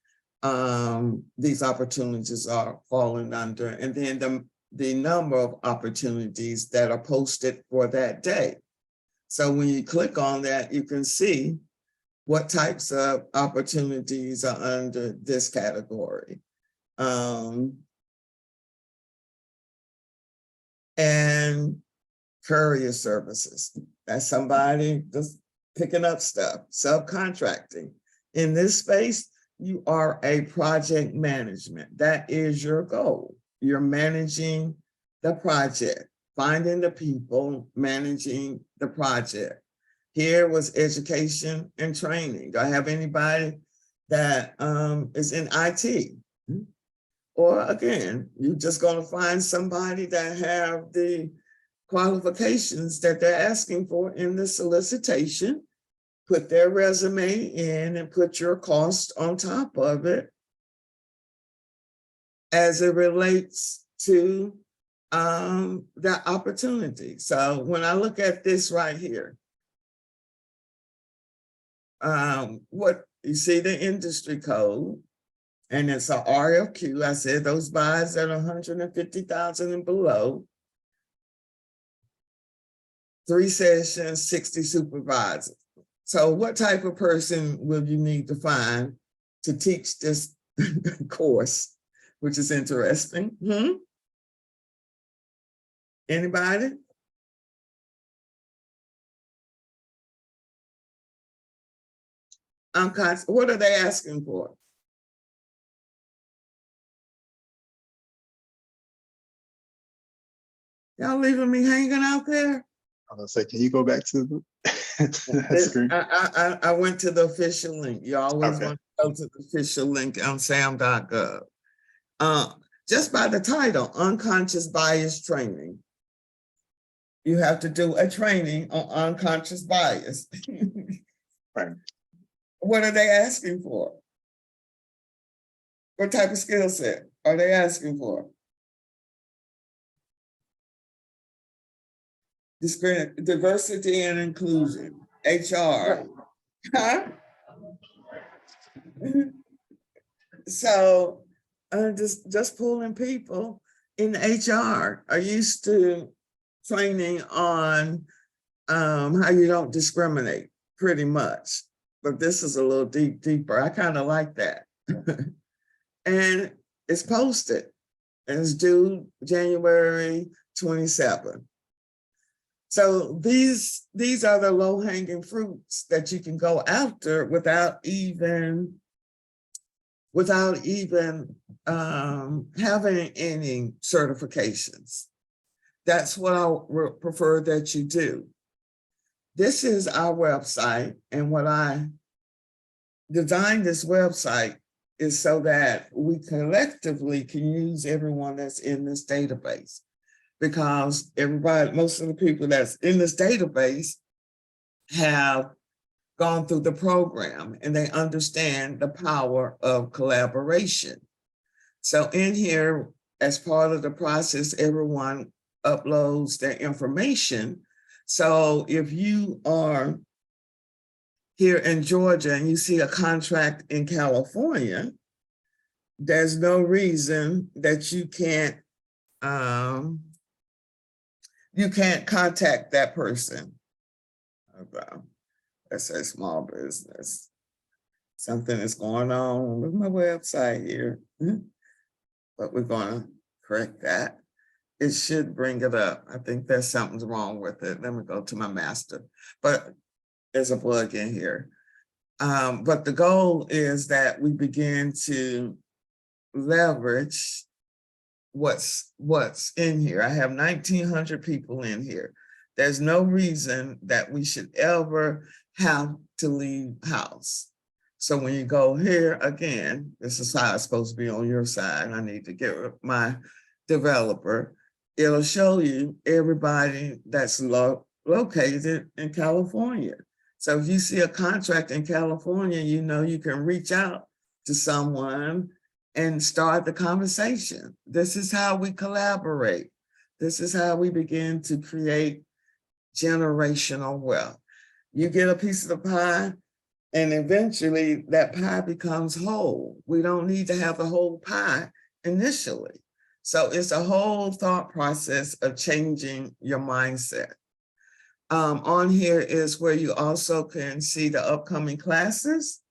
these opportunities are falling under, and then the number of opportunities that are posted for that day. So when you click on that, you can see what types of opportunities are under this category. And courier services. That's somebody just picking up stuff, subcontracting. In this space, you are a project management. That is your goal. You're managing the project, finding the people, managing the project. Here was education and training. Do I have anybody that is in IT? Or again, you're just going to find somebody that have the qualifications that they're asking for in the solicitation, put their resume in and put your cost on top of it as it relates to that opportunity. So when I look at this right here, what you see the industry code, and it's a RFQ. I said those buys at 150,000 and below. 3 sessions, 60 supervisors. So what type of person will you need to find to teach this course, which is interesting? Anybody? What are they asking for? Y'all leaving me hanging out there? I was like, can you go back to that screen? I went to the official link. You always Okay. want to go to the official link on sam.gov. Just by the title, unconscious bias training. You have to do a training on unconscious bias. Right. What are they asking for? What type of skill set are they asking for? Diversity and inclusion, HR. Huh? So just pulling people in HR are used to training on how you don't discriminate pretty much, but this is a little deeper. I kind of like that. And it's posted and it's due January 27th. So these are the low-hanging fruits that you can go after without even having any certifications. That's what I would prefer that you do. This is our website, and what I designed this website is so that we collectively can use everyone that's in this database, because most of the people that's in this database have gone through the program and they understand the power of collaboration. So in here, as part of the process, everyone uploads their information. So if you are here in Georgia and you see a contract in California, there's no reason that you can't contact that person. Let's say small business. Something is going on with my website here, but we're gonna correct that. It should bring it up. I think there's something's wrong with it. Let me go to my master, but there's a bug in here. But the goal is that we begin to leverage what's in here. I have 1,900 people in here. There's no reason that we should ever have to leave house. So when you go here again, this is how it's supposed to be on your side. I need to get my developer. It'll show you everybody that's located in California. So if you see a contract in California, you know you can reach out to someone and start the conversation. This is how we collaborate. This is how we begin to create generational wealth. You get a piece of the pie, and eventually that pie becomes whole. We don't need to have the whole pie initially. So it's a whole thought process of changing your mindset. On here is where you also can see the upcoming classes.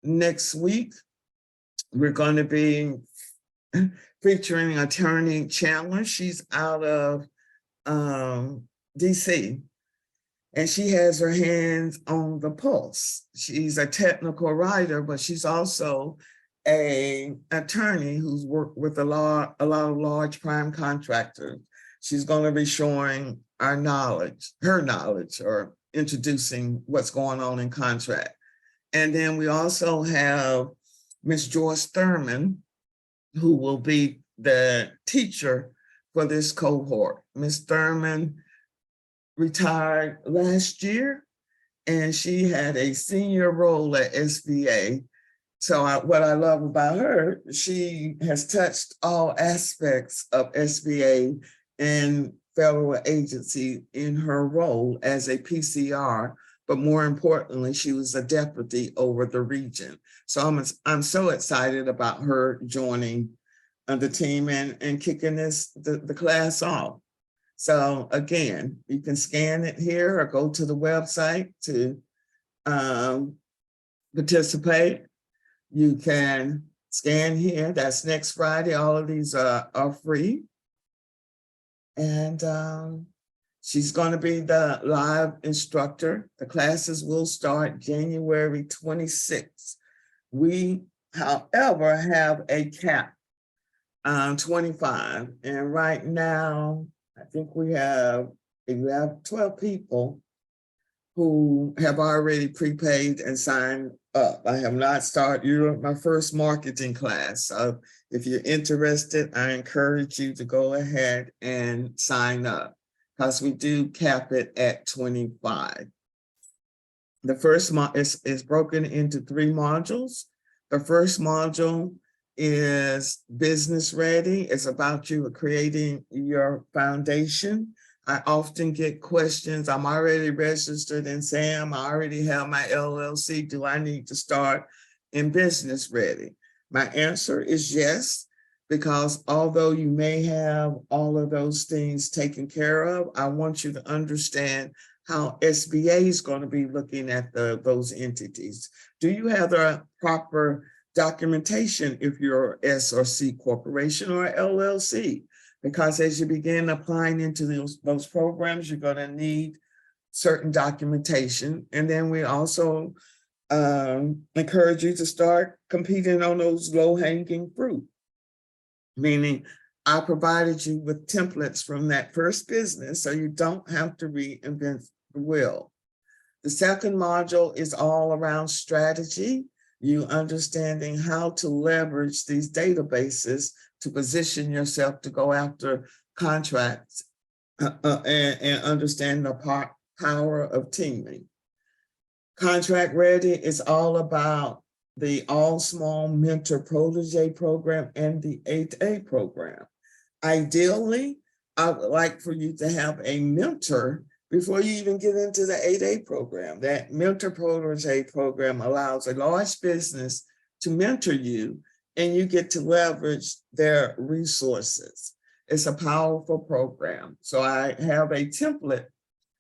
Next week, we're going to be featuring Attorney Chandler. She's out of DC, and she has her hands on the pulse. She's a technical writer, but she's also an attorney who's worked with a lot of large prime contractors. She's going to be showing her knowledge, or introducing what's going on in contract. And then we also have Ms. Joyce Thurman, who will be the teacher for this cohort. Ms. Thurman retired last year, and she had a senior role at SBA. So what I love about her, she has touched all aspects of SBA and federal agency in her role as a PCR, but more importantly, she was a deputy over the region. So I'm so excited about her joining the team and kicking the class off. So again, you can scan it here or go to the website to participate. You can scan here. That's next Friday. All of these are free. And she's going to be the live instructor. The classes will start January 26th. We, however, have a cap, 25. And right now, I think we have 12 people who have already prepaid and signed up. I have not started. You're my first marketing class. So if you're interested, I encourage you to go ahead and sign up, because we do cap it at 25. The first is broken into 3 modules. The first module is business ready. It's about you creating your foundation I often get questions. I'm already registered in SAM. I already have my LLC. Do I need to start in business ready? My answer is yes, because although you may have all of those things taken care of, I want you to understand how SBA is going to be looking at those entities. Do you have the proper documentation if you're S or C corporation or LLC? Because as you begin applying into those programs, you're going to need certain documentation. And then we also encourage you to start competing on those low-hanging fruit, meaning I provided you with templates from that first business so you don't have to reinvent the wheel. The second module is all around strategy, you understanding how to leverage these databases to position yourself to go after contracts and understand the power of teaming. Contract Ready is all about the All Small Mentor Protege program and the 8A program. Ideally, I would like for you to have a mentor before you even get into the 8A program. That Mentor Protege program allows a large business to mentor you, and you get to leverage their resources. It's a powerful program. So I have a template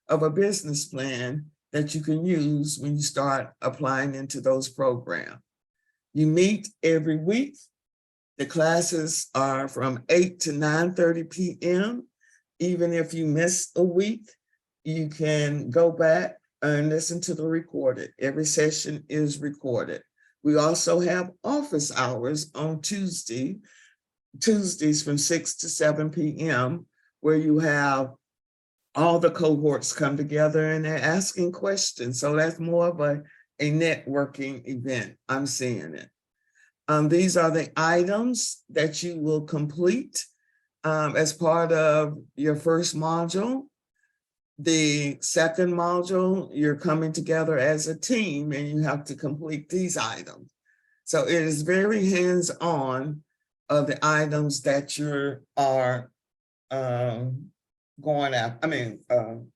of a business plan that you can use when you start applying into those programs. You meet every week. The classes are from 8 to 9:30 p.m. Even if you miss a week, you can go back and listen to the recorded. Every session is recorded. We also have office hours on Tuesdays from 6 to 7 p.m. where you have all the cohorts come together and they're asking questions. So that's more of a networking event. I'm seeing it. These are the items that you will complete as part of your first module. The second module, you're coming together as a team and you have to complete these items. So it is very hands-on of the items that you are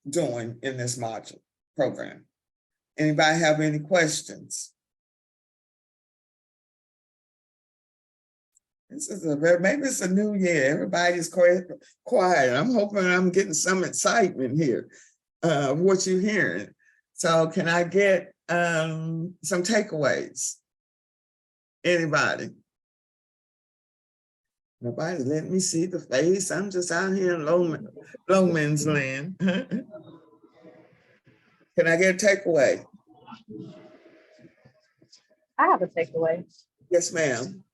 doing in this module program. Anybody have any questions? This is maybe it's a new year. Everybody's quiet. I'm hoping I'm getting some excitement here of what you're hearing. So can I get some takeaways? Anybody? Nobody, let me see the face. I'm just out here in low man's land. Can I get a takeaway? I have a takeaway. Yes, ma'am.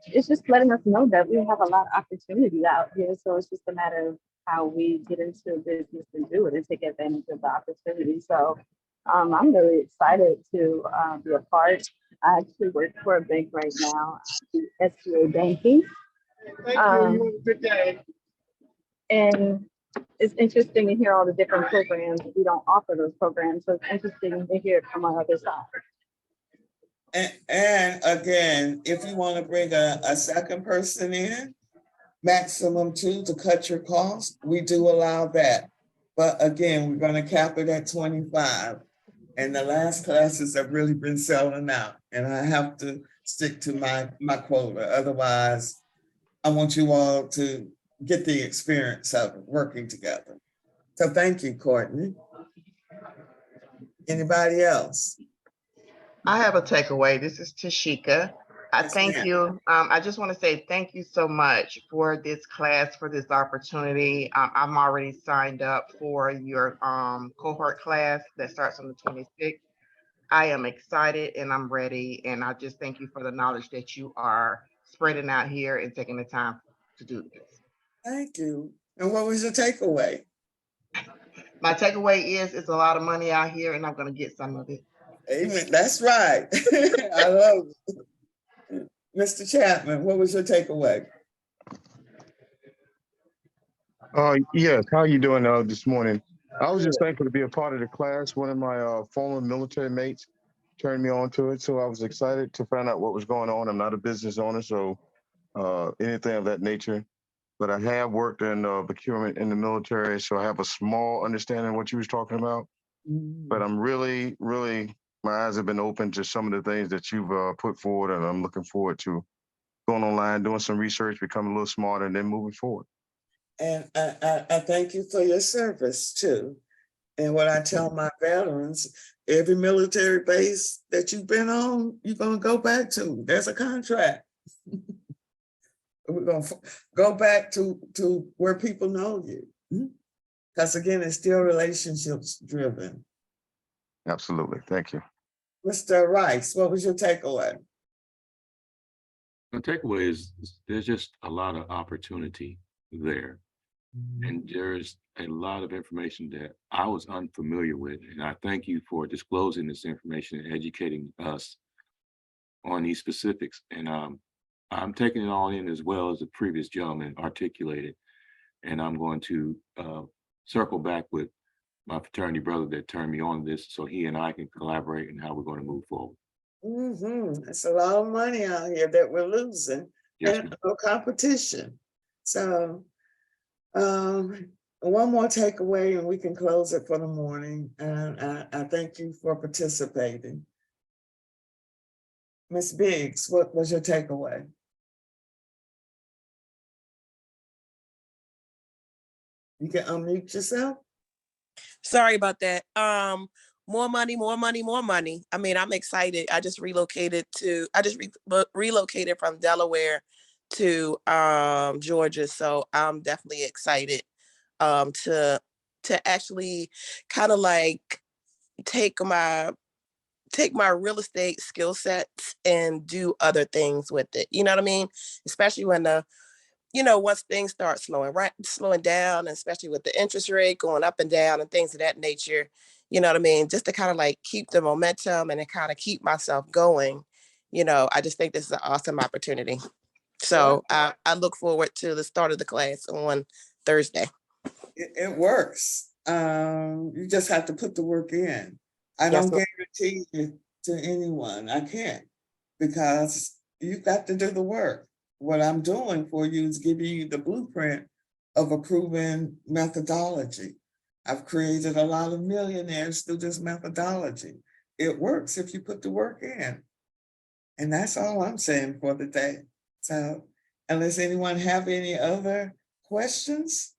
It's just letting us know that we have a lot of opportunity out here. So it's just a matter of how we get into business and do it and take advantage of the opportunity. So I'm really excited to be a part. I actually work for a bank right now, SBA banking. Thank you. Good day. And it's interesting to hear all the different programs. We don't offer those programs, so it's interesting to hear it from our other side. And again, if you want to bring a second person in, maximum 2 to cut your costs, we do allow that. But again, we're going to cap it at 25. And the last classes have really been selling out. And I have to stick to my quota. Otherwise, I want you all to get the experience of working together. So thank you, Courtney. Anybody else? I have a takeaway. This is Tashika. Yes, Thank ma'am. you. I just want to say thank you so much for this class, for this opportunity. I'm already signed up for your cohort class that starts on the 26th. I am excited and I'm ready. And I just thank you for the knowledge that you are spreading out here and taking the time to do this. Thank you. And what was your takeaway? My takeaway is it's a lot of money out here and I'm going to get some of it. Amen. That's right. I love it. Mr. Chapman, what was your takeaway? Yes, how you doing this morning? I was just thankful to be a part of the class. One of my former military mates turned me on to it, so I was excited to find out what was going on. I'm not a business owner, so anything of that nature. but I have worked in procurement in the military, so I have a small understanding of what you was talking about. But I'm really, my eyes have been open to some of the things that you've put forward, and I'm looking forward to going online, doing some research, becoming a little smarter, and then moving forward. And I thank you for your service too. And what I tell my veterans, every military base that you've been on, you're gonna go back to. There's a contract. We're gonna go back to where people know you. Because again, it's still relationships driven. Absolutely. Thank you. Mr. Rice, what was your takeaway? The takeaway is there's just a lot of opportunity there. And there's a lot of information that I was unfamiliar with. And I thank you for disclosing this information and educating us on these specifics. And I'm taking it all in as well as the previous gentleman articulated. And I'm going to circle back with my fraternity brother that turned me on to this so he and I can collaborate in how we're going to move forward. It's a lot of money out here that we're losing, Yes, and no competition. So one more takeaway and we can close it for the morning. And I thank you for participating. Ms. Biggs, what was your takeaway? You can unmute yourself. Sorry about that. More money, more money, more money. I mean, I'm excited. I just relocated relocated from Delaware to Georgia. So I'm definitely excited to actually kind of like take my real estate skill sets and do other things with it. You know what I mean? Especially when once things start slowing down, especially with the interest rate going up and down and things of that nature, you know what I mean? Just to kind of like keep the momentum and to kind of keep myself going, I just think this is an awesome opportunity. So I look forward to the start of the class on Thursday. It works. You just have to put the work in. I Yes, don't guarantee it to anyone. I can't, because you've got to do the work. What I'm doing for you is giving you the blueprint of a proven methodology. I've created a lot of millionaires through this methodology. It works if you put the work in. And that's all I'm saying for the day. So unless anyone have any other questions,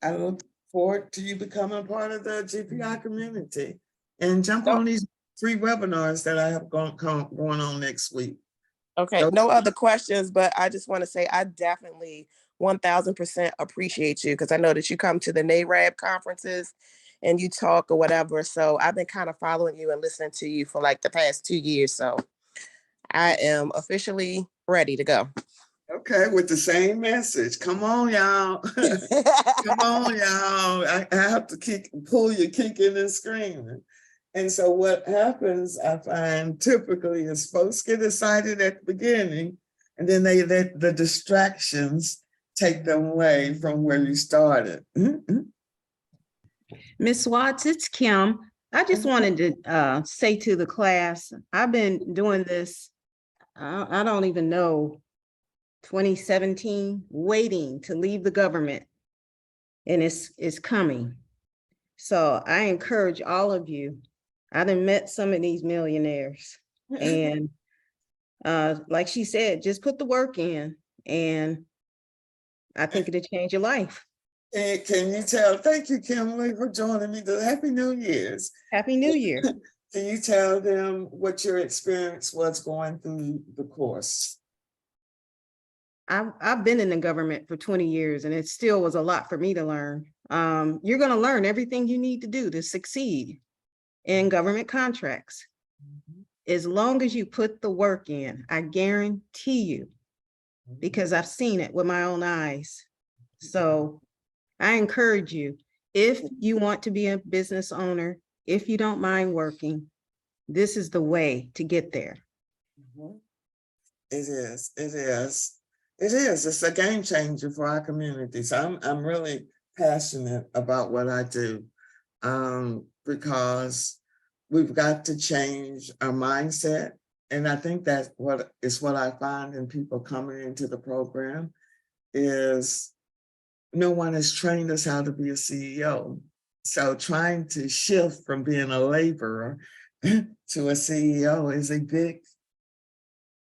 I look forward to you becoming part of the GPI community and jump on these free webinars that I have going on next week. Okay, no other questions, but I just want to say I definitely 1000% appreciate you, because I know that you come to the NARAB conferences and you talk or whatever. So I've been kind of following you and listening to you for like the past 2 years. So I am officially ready to go. Okay, with the same message. Come on, y'all. Come on, y'all. I have to pull you kicking and screaming. And so what happens, I find typically, is folks get excited at the beginning, and then they let the distractions take them away from where you started. Ms. Watts, it's Kim. I just wanted to say to the class, I've been doing this, I don't even know, 2017, waiting to leave the government, and it's coming. So I encourage all of you. I done met some of these millionaires, and like she said, just put the work in, and I think it'll change your life. And can you tell, thank you, Kimberly, for joining me. Happy New Year's. Happy New Year. Can you tell them what your experience was going through the course? I've been in the government for 20 years, and it still was a lot for me to learn. You're going to learn everything you need to do to succeed in government contracts. As long as you put the work in, I guarantee you, because I've seen it with my own eyes. So I encourage you, if you want to be a business owner, if you don't mind working, this is the way to get there. It is. It is. It is. It's a game changer for our community. So I'm really passionate about what I do, because we've got to change our mindset. and I think that's what I find in people coming into the program is no one has trained us how to be a CEO. So trying to shift from being a laborer to a CEO is a big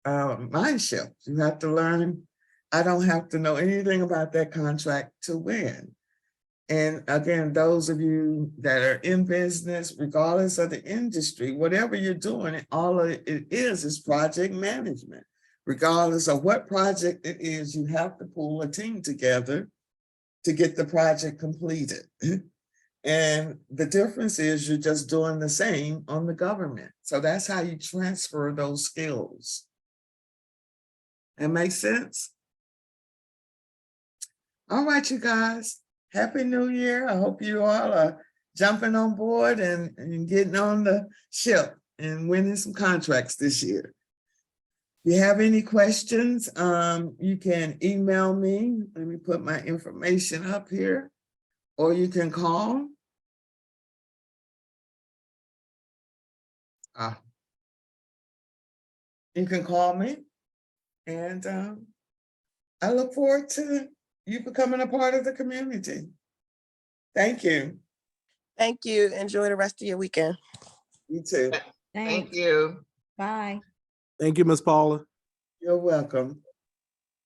mind shift. You have to learn. I don't have to know anything about that contract to win. And again, those of you that are in business, regardless of the industry, whatever you're doing, all of it is project management. Regardless of what project it is, you have to pull a team together to get the project completed. And the difference is you're just doing the same on the government. So that's how you transfer those skills. That makes sense? All right, you guys. Happy New Year. I hope you all are jumping on board and getting on the ship and winning some contracts this year. If you have any questions, you can email me. Let me put my information up here, or you can call. You can call me, and I look forward to you becoming a part of the community. Thank you. Thank you. Enjoy the rest of your weekend. You too. Thank Thanks. you. Bye. Thank you, Miss Paula. You're welcome.